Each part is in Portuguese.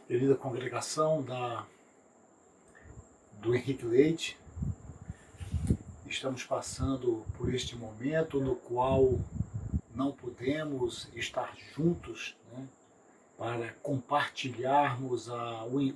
Querida congregação do Henrique Leite, estamos passando por este momento no qual não podemos estar juntos, né, para compartilharmos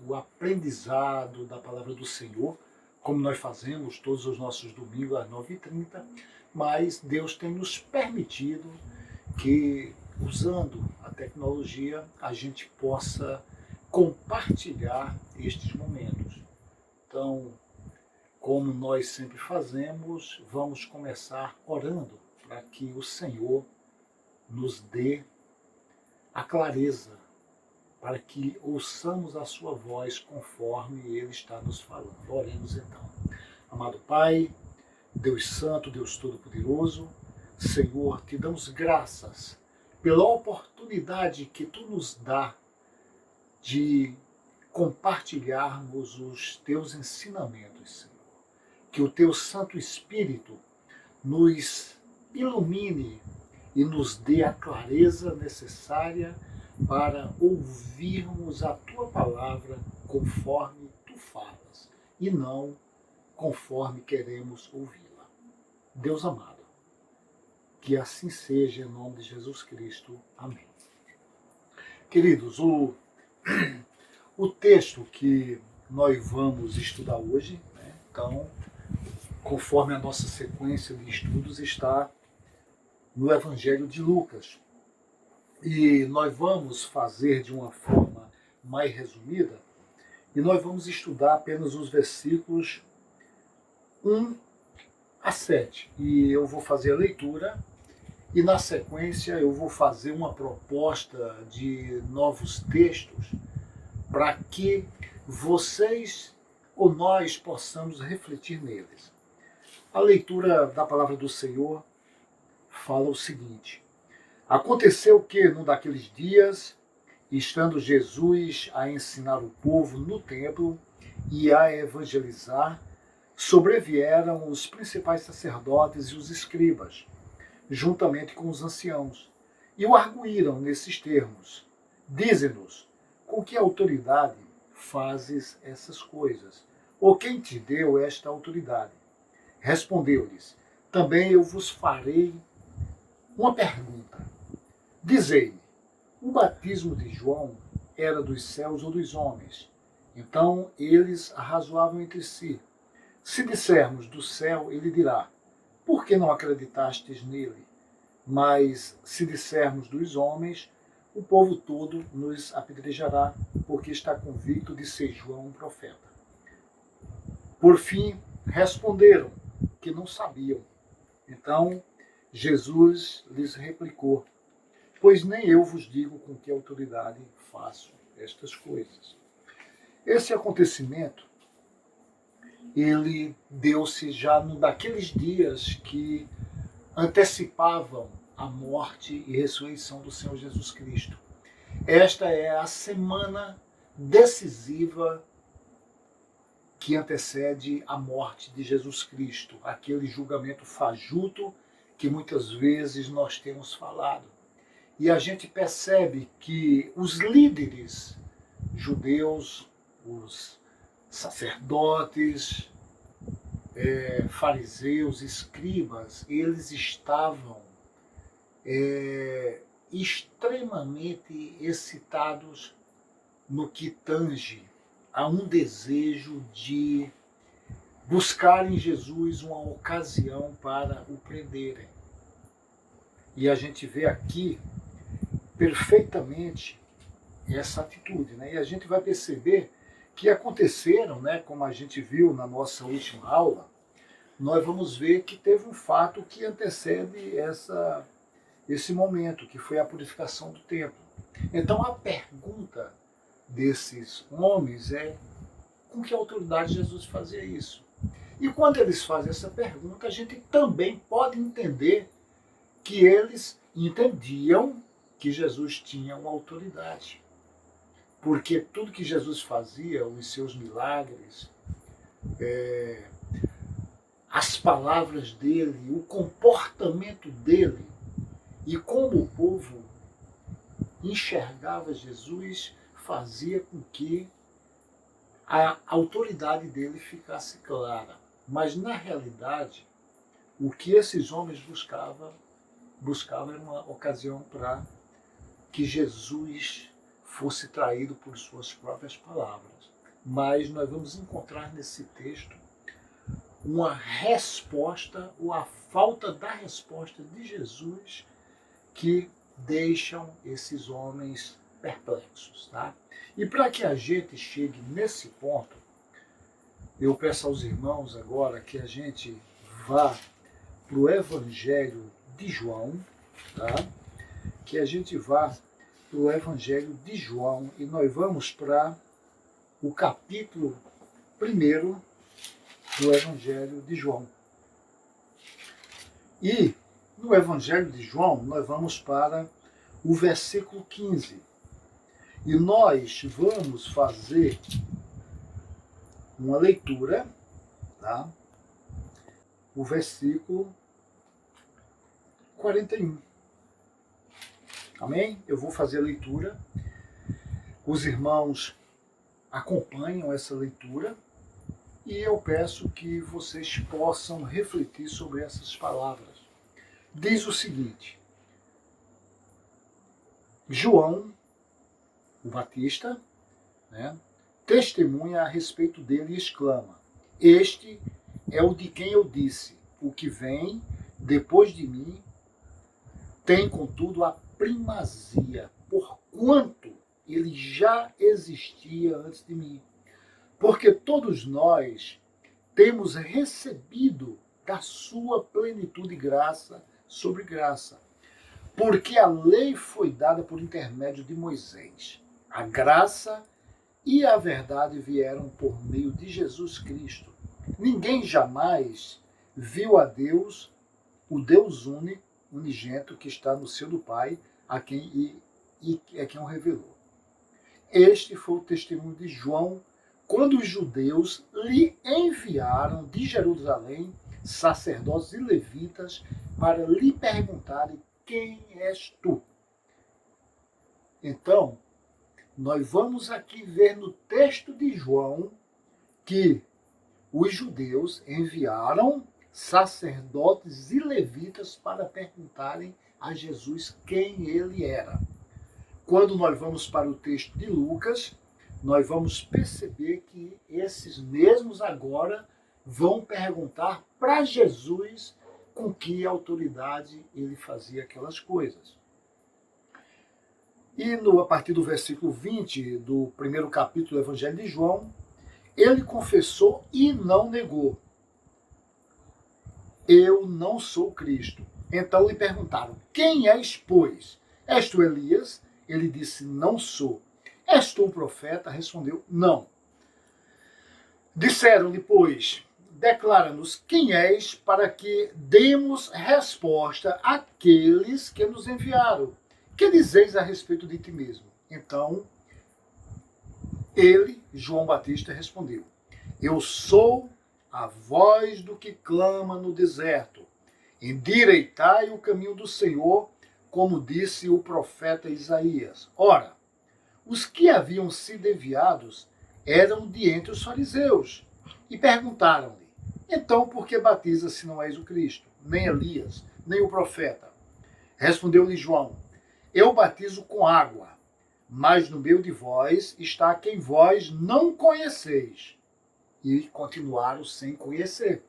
o aprendizado da palavra do Senhor, como nós fazemos todos os nossos domingos às 9h30, mas Deus tem nos permitido que, usando a tecnologia, a gente possa compartilhar estes momentos. Então, como nós sempre fazemos, vamos começar orando para que o Senhor nos dê a clareza, para que ouçamos a sua voz conforme Ele está nos falando. Oremos então. Amado Pai, Deus Santo, Deus Todo-Poderoso, Senhor, te damos graças pela oportunidade que Tu nos dá de compartilharmos os Teus ensinamentos, Senhor. Que o Teu Santo Espírito nos ilumine e nos dê a clareza necessária para ouvirmos a Tua palavra conforme Tu falas e não conforme queremos ouvi-la. Deus amado, que assim seja em nome de Jesus Cristo. Amém. Queridos, o texto que nós vamos estudar hoje, né, então, conforme a nossa sequência de estudos, está no Evangelho de Lucas. E nós vamos fazer de uma forma mais resumida, e nós vamos estudar apenas os versículos 1 a 7. E eu vou fazer a leitura, e na sequência eu vou fazer uma proposta de novos textos para que vocês ou nós possamos refletir neles. A leitura da palavra do Senhor fala o seguinte: aconteceu que, num daqueles dias, estando Jesus a ensinar o povo no templo e a evangelizar, sobrevieram os principais sacerdotes e os escribas, juntamente com os anciãos, e o arguíram nesses termos: dize-nos, com que autoridade fazes essas coisas? Ou quem te deu esta autoridade? Respondeu-lhes: também eu vos farei uma pergunta. Dizei-me, o batismo de João era dos céus ou dos homens? Então eles arrazoavam entre si. Se dissermos do céu, ele dirá: por que não acreditastes nele? Mas se dissermos dos homens, o povo todo nos apedrejará, porque está convicto de ser João um profeta. Por fim, responderam que não sabiam. Então Jesus lhes replicou: pois nem eu vos digo com que autoridade faço estas coisas. Esse acontecimento, ele deu-se já num daqueles dias que antecipavam a morte e ressurreição do Senhor Jesus Cristo. Esta é a semana decisiva que antecede a morte de Jesus Cristo, aquele julgamento fajuto que muitas vezes nós temos falado. E a gente percebe que os líderes judeus, os sacerdotes, fariseus, escribas, eles estavam extremamente excitados no que tange a um desejo de buscar em Jesus uma ocasião para o prenderem. E a gente vê aqui perfeitamente essa atitude, né? E a gente vai perceber que aconteceram, né, como a gente viu na nossa última aula, nós vamos ver que teve um fato que antecede esse momento, que foi a purificação do templo. Então a pergunta desses homens é: com que autoridade Jesus fazia isso? E quando eles fazem essa pergunta, a gente também pode entender que eles entendiam que Jesus tinha uma autoridade. Porque tudo que Jesus fazia, os seus milagres, as palavras dele, o comportamento dele, e como o povo enxergava Jesus, fazia com que a autoridade dele ficasse clara. Mas, na realidade, o que esses homens buscavam era uma ocasião para que Jesus fosse traído por suas próprias palavras. Mas nós vamos encontrar nesse texto uma resposta, ou a falta da resposta de Jesus, que deixam esses homens perplexos. Tá? E para que a gente chegue nesse ponto, eu peço aos irmãos agora que a gente vá para o Evangelho de João, tá? Que a gente vá para o Evangelho de João e nós vamos para o capítulo 1 do Evangelho de João. E no Evangelho de João nós vamos para o versículo 15. E nós vamos fazer uma leitura, tá? O versículo 41. Amém? Eu vou fazer a leitura. Os irmãos acompanham essa leitura e eu peço que vocês possam refletir sobre essas palavras. Diz o seguinte: João, o Batista, né, testemunha a respeito dele e exclama: Este é o de quem eu disse, o que vem depois de mim tem, contudo, a primazia, porquanto ele já existia antes de mim. Porque todos nós temos recebido da sua plenitude graça sobre graça. Porque a lei foi dada por intermédio de Moisés. A graça e a verdade vieram por meio de Jesus Cristo. Ninguém jamais viu a Deus, o Deus unigênito que está no seio do Pai, a quem o revelou. Este foi o testemunho de João, quando os judeus lhe enviaram de Jerusalém sacerdotes e levitas para lhe perguntarem: quem és tu? Então, nós vamos aqui ver no texto de João que os judeus enviaram sacerdotes e levitas para perguntarem a Jesus quem ele era. Quando nós vamos para o texto de Lucas, nós vamos perceber que esses mesmos agora vão perguntar para Jesus com que autoridade ele fazia aquelas coisas. E a partir do versículo 20 do primeiro capítulo do Evangelho de João, ele confessou e não negou: eu não sou Cristo. Então lhe perguntaram: quem és, pois? És tu Elias? Ele disse: não sou. És tu o profeta? Respondeu: não. Disseram-lhe, pois: declara-nos quem és, para que demos resposta àqueles que nos enviaram. Que dizeis a respeito de ti mesmo? Então, ele, João Batista, respondeu: eu sou a voz do que clama no deserto. Endireitai o caminho do Senhor, como disse o profeta Isaías. Ora, os que haviam sido enviados eram de entre os fariseus, e perguntaram-lhe: então por que batiza se não és o Cristo, nem Elias, nem o profeta? Respondeu-lhe João: eu batizo com água, mas no meio de vós está quem vós não conheceis. E continuaram sem conhecer.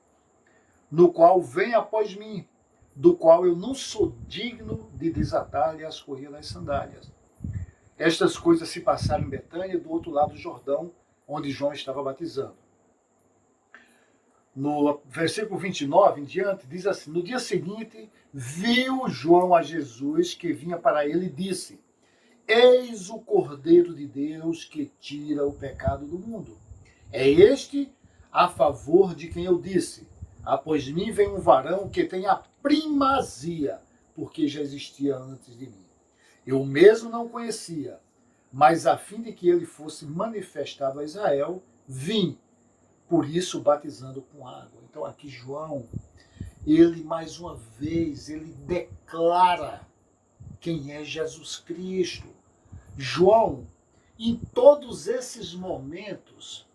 No qual vem após mim, do qual eu não sou digno de desatar-lhe as correias das sandálias. Estas coisas se passaram em Betânia, do outro lado do Jordão, onde João estava batizando. No versículo 29 em diante, diz assim: no dia seguinte, viu João a Jesus que vinha para ele e disse: eis o Cordeiro de Deus que tira o pecado do mundo. É este a favor de quem eu disse: após mim vem um varão que tem a primazia, porque já existia antes de mim. Eu mesmo não conhecia, mas a fim de que ele fosse manifestado a Israel, vim, por isso batizando com água. Então aqui João, ele mais uma vez, ele declara quem é Jesus Cristo. João, em todos esses momentos,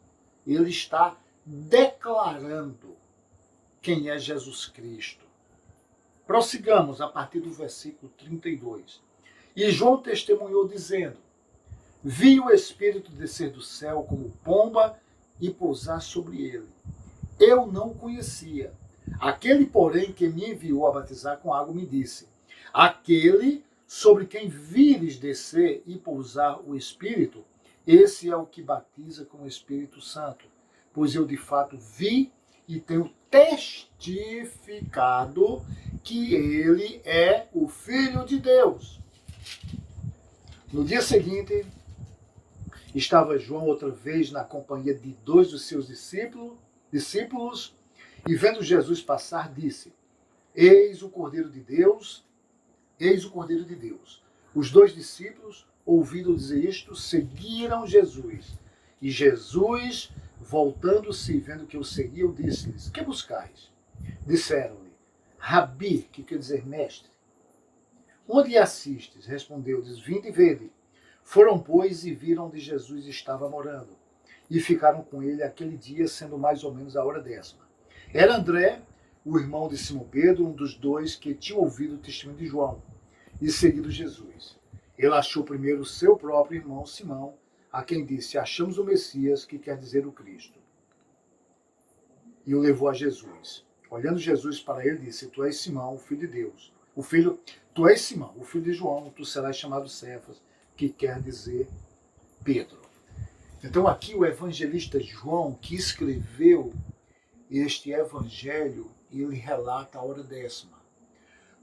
ele está declarando quem é Jesus Cristo. Prossigamos a partir do versículo 32. E João testemunhou dizendo: vi o Espírito descer do céu como pomba e pousar sobre ele. Eu não o conhecia. Aquele, porém, que me enviou a batizar com água me disse: aquele sobre quem vires descer e pousar o Espírito, esse é o que batiza com o Espírito Santo. Pois eu de fato vi e tenho testificado que ele é o Filho de Deus. No dia seguinte, estava João outra vez na companhia de 2 dos seus discípulos, e vendo Jesus passar, disse: eis o Cordeiro de Deus, eis o Cordeiro de Deus. Os 2 discípulos, ouvindo dizer isto, seguiram Jesus. E Jesus, voltando-se e vendo que o seguiam, disse-lhes: que buscais? Disseram-lhe: Rabi, que quer dizer mestre. Onde assistes? Respondeu-lhes: vinde e vede. Foram, pois, e viram onde Jesus estava morando, e ficaram com ele aquele dia, sendo mais ou menos a hora 10ª. Era André, o irmão de Simão Pedro, um dos 2 que tinha ouvido o testemunho de João, e seguido Jesus. Ele achou primeiro o seu próprio irmão Simão, a quem disse: achamos o Messias, que quer dizer o Cristo. E o levou a Jesus. Olhando Jesus para ele, disse: tu és Simão, o filho de Deus. Tu és Simão, o filho de João, tu serás chamado Cefas, que quer dizer Pedro. Então aqui o evangelista João, que escreveu este evangelho, ele relata a hora 10ª.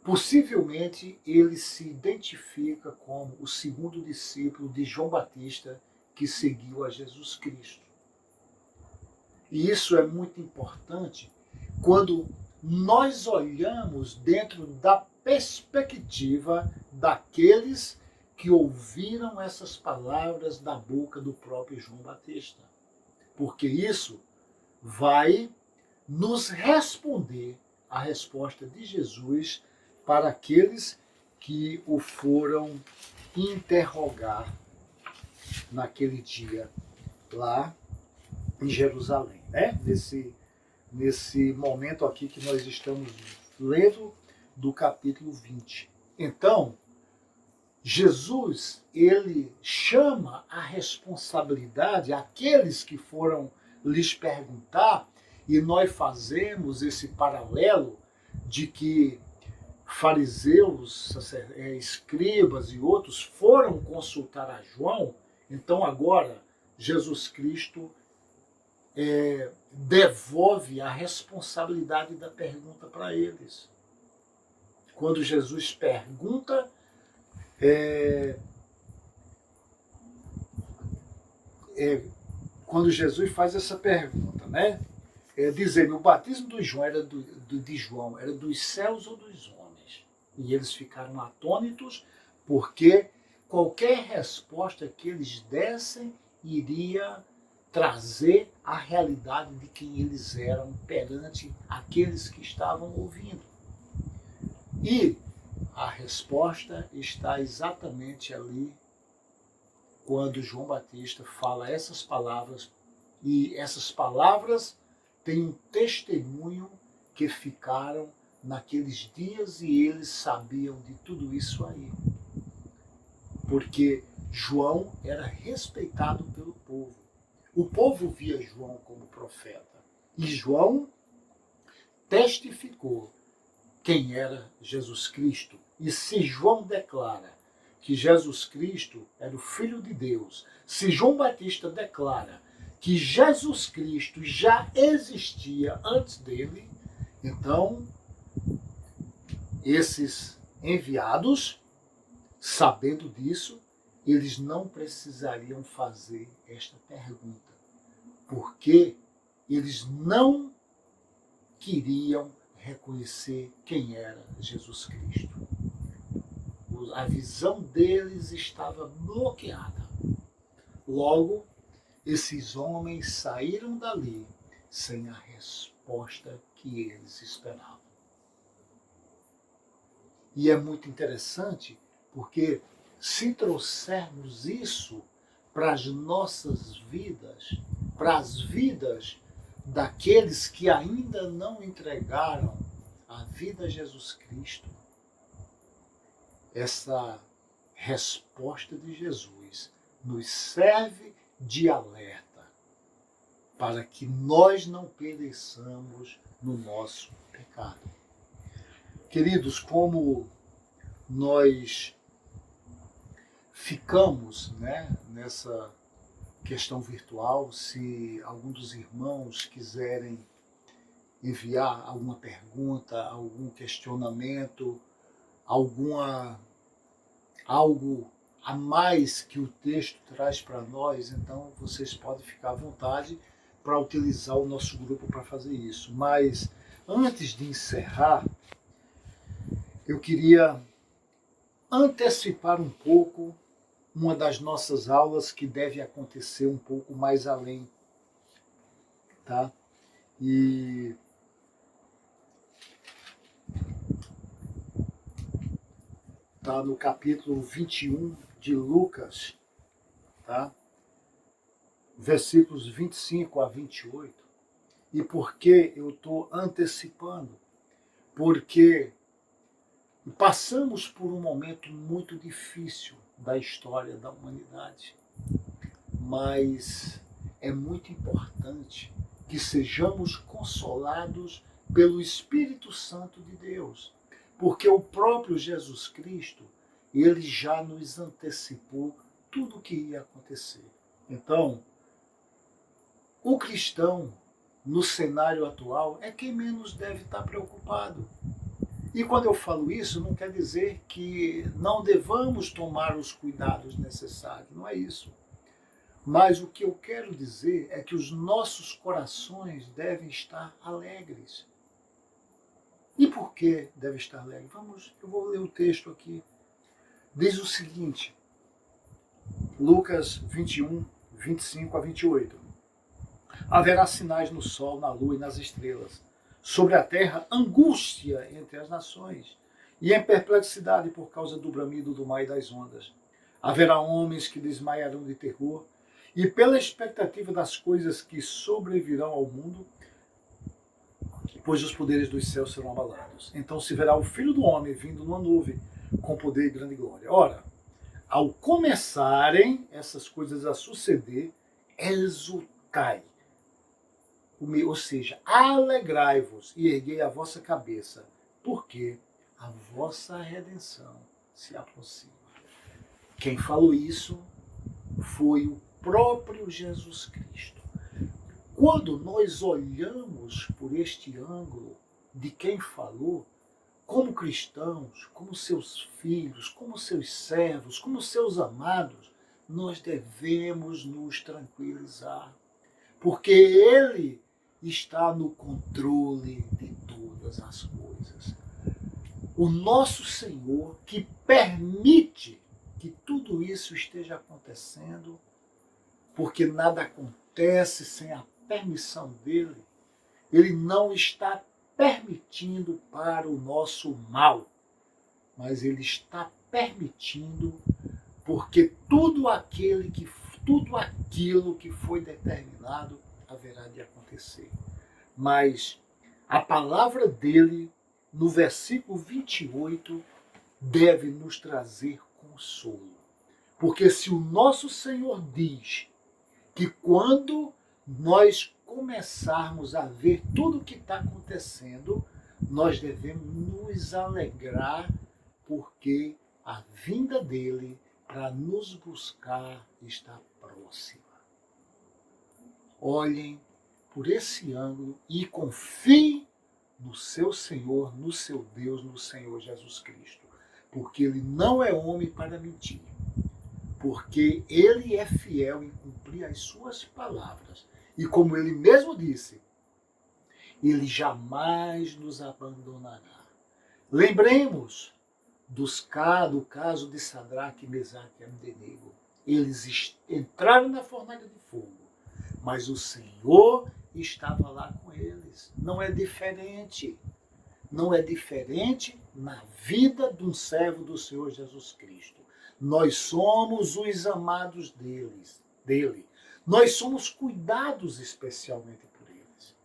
Possivelmente ele se identifica como o segundo discípulo de João Batista que seguiu a Jesus Cristo. E isso é muito importante quando nós olhamos dentro da perspectiva daqueles que ouviram essas palavras da boca do próprio João Batista. Porque isso vai nos responder a resposta de Jesus para aqueles que o foram interrogar naquele dia lá em Jerusalém, né? Nesse momento aqui que nós estamos lendo do capítulo 20. Então, Jesus, ele chama a responsabilidade aqueles que foram lhes perguntar, e nós fazemos esse paralelo de que fariseus, escribas e outros foram consultar a João. Então agora Jesus Cristo devolve a responsabilidade da pergunta para eles. Quando Jesus pergunta, quando Jesus faz essa pergunta, né? Dizendo: o batismo de João era dos céus ou dos homens? E eles ficaram atônitos, porque qualquer resposta que eles dessem iria trazer a realidade de quem eles eram perante aqueles que estavam ouvindo. E a resposta está exatamente ali, quando João Batista fala essas palavras, e essas palavras têm um testemunho que ficaram naqueles dias, e eles sabiam de tudo isso aí. Porque João era respeitado pelo povo. O povo via João como profeta. E João testificou quem era Jesus Cristo. E se João declara que Jesus Cristo era o Filho de Deus, se João Batista declara que Jesus Cristo já existia antes dele, então esses enviados, sabendo disso, eles não precisariam fazer esta pergunta, porque eles não queriam reconhecer quem era Jesus Cristo. A visão deles estava bloqueada. Logo, esses homens saíram dali sem a resposta que eles esperavam. E é muito interessante, porque se trouxermos isso para as nossas vidas, para as vidas daqueles que ainda não entregaram a vida a Jesus Cristo. Essa resposta de Jesus nos serve de alerta para que nós não pereçamos no nosso pecado. Queridos, como nós ficamos, nessa questão virtual, se algum dos irmãos quiserem enviar alguma pergunta, algum questionamento, algo a mais que o texto traz para nós, então vocês podem ficar à vontade para utilizar o nosso grupo para fazer isso. Mas antes de encerrar, eu queria antecipar um pouco uma das nossas aulas que deve acontecer um pouco mais além, tá? E tá no capítulo 21 de Lucas, tá? Versículos 25 a 28. E por que eu estou antecipando? Porque passamos por um momento muito difícil da história da humanidade, mas é muito importante que sejamos consolados pelo Espírito Santo de Deus, porque o próprio Jesus Cristo, ele já nos antecipou tudo o que ia acontecer. Então, o cristão, no cenário atual, é quem menos deve estar preocupado. E quando eu falo isso, não quer dizer que não devamos tomar os cuidados necessários, não é isso. Mas o que eu quero dizer é que os nossos corações devem estar alegres. E por que deve estar alegre? Eu vou ler o texto aqui. Diz o seguinte, Lucas 21, 25 a 28. Haverá sinais no sol, na lua e nas estrelas. Sobre a terra, angústia entre as nações, e em perplexidade por causa do bramido do mar e das ondas. Haverá homens que desmaiarão de terror, e pela expectativa das coisas que sobrevirão ao mundo, pois os poderes dos céus serão abalados. Então se verá o Filho do Homem vindo numa nuvem, com poder e grande glória. Ora, ao começarem essas coisas a suceder, exultai. Ou seja, alegrai-vos e erguei a vossa cabeça, porque a vossa redenção se aproxima. Quem falou isso foi o próprio Jesus Cristo. Quando nós olhamos por este ângulo de quem falou, como cristãos, como seus filhos, como seus servos, como seus amados, nós devemos nos tranquilizar, porque Ele está no controle de todas as coisas. O nosso Senhor, que permite que tudo isso esteja acontecendo, porque nada acontece sem a permissão dele, ele não está permitindo para o nosso mal, mas ele está permitindo porque tudo aquilo que foi determinado haverá de acontecer. Mas a palavra dele, no versículo 28, deve nos trazer consolo. Porque se o nosso Senhor diz que quando nós começarmos a ver tudo o que está acontecendo, nós devemos nos alegrar, porque a vinda dele para nos buscar está próxima. Olhem por esse ângulo e confiem no seu Senhor, no seu Deus, no Senhor Jesus Cristo. Porque ele não é homem para mentir. Porque ele é fiel em cumprir as suas palavras. E como ele mesmo disse, ele jamais nos abandonará. Lembremos do caso de Sadraque, Mesaque e Abdenego. Eles entraram na fornalha de fogo, mas o Senhor estava lá com eles. Não é diferente. Não é diferente na vida de um servo do Senhor Jesus Cristo. Nós somos os amados dele. Nós somos cuidados especialmente por eles.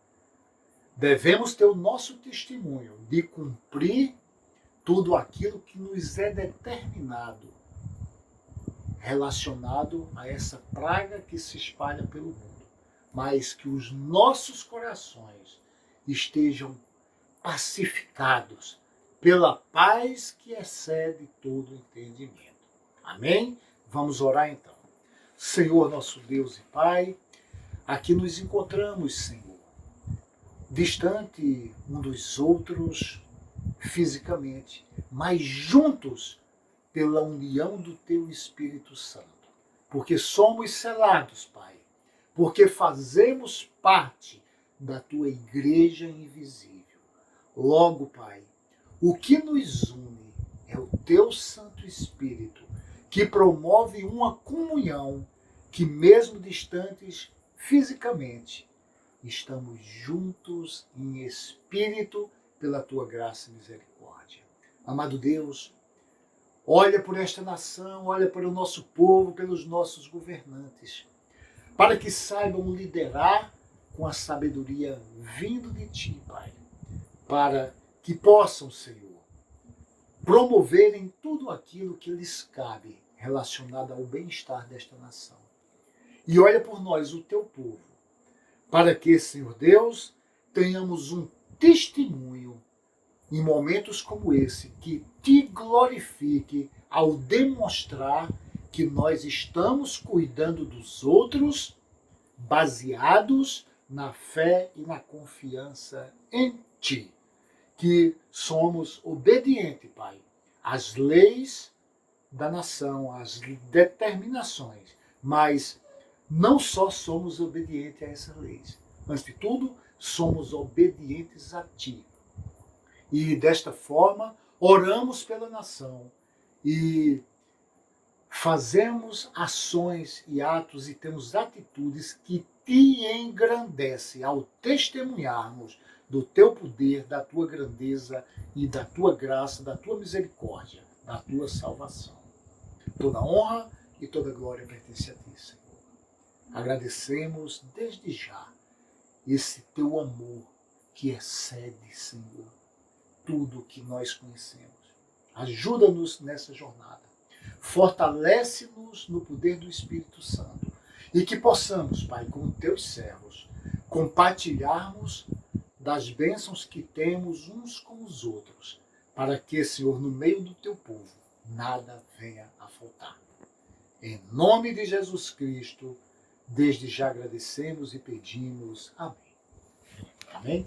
Devemos ter o nosso testemunho de cumprir tudo aquilo que nos é determinado, relacionado a essa praga que se espalha pelo mundo, mas que os nossos corações estejam pacificados pela paz que excede todo entendimento. Amém? Vamos orar então. Senhor, nosso Deus e Pai, aqui nos encontramos, Senhor, distante um dos outros fisicamente, mas juntos pela união do Teu Espírito Santo. Porque somos selados, Pai, porque fazemos parte da Tua igreja invisível. Logo, Pai, o que nos une é o Teu Santo Espírito, que promove uma comunhão que, mesmo distantes fisicamente, estamos juntos em espírito pela Tua graça e misericórdia. Amado Deus, olha por esta nação, olha para o nosso povo, pelos nossos governantes, para que saibam liderar com a sabedoria vindo de Ti, Pai, para que possam, Senhor, promoverem tudo aquilo que lhes cabe relacionado ao bem-estar desta nação. E olha por nós, o Teu povo, para que, Senhor Deus, tenhamos um testemunho em momentos como esse, que Te glorifique ao demonstrar que nós estamos cuidando dos outros, baseados na fé e na confiança em Ti. Que somos obedientes, Pai, às leis da nação, às determinações, mas não só somos obedientes a essas leis, antes de tudo, somos obedientes a Ti. E desta forma, oramos pela nação e fazemos ações e atos e temos atitudes que Te engrandecem ao testemunharmos do Teu poder, da Tua grandeza e da Tua graça, da Tua misericórdia, da Tua salvação. Toda honra e toda glória pertence a Ti, Senhor. Agradecemos desde já esse Teu amor que excede, Senhor, tudo que nós conhecemos. Ajuda-nos nessa jornada. Fortalece-nos no poder do Espírito Santo. E que possamos, Pai, como Teus servos, compartilharmos das bênçãos que temos uns com os outros, para que, Senhor, no meio do Teu povo, nada venha a faltar. Em nome de Jesus Cristo, desde já agradecemos e pedimos. Amém. Amém.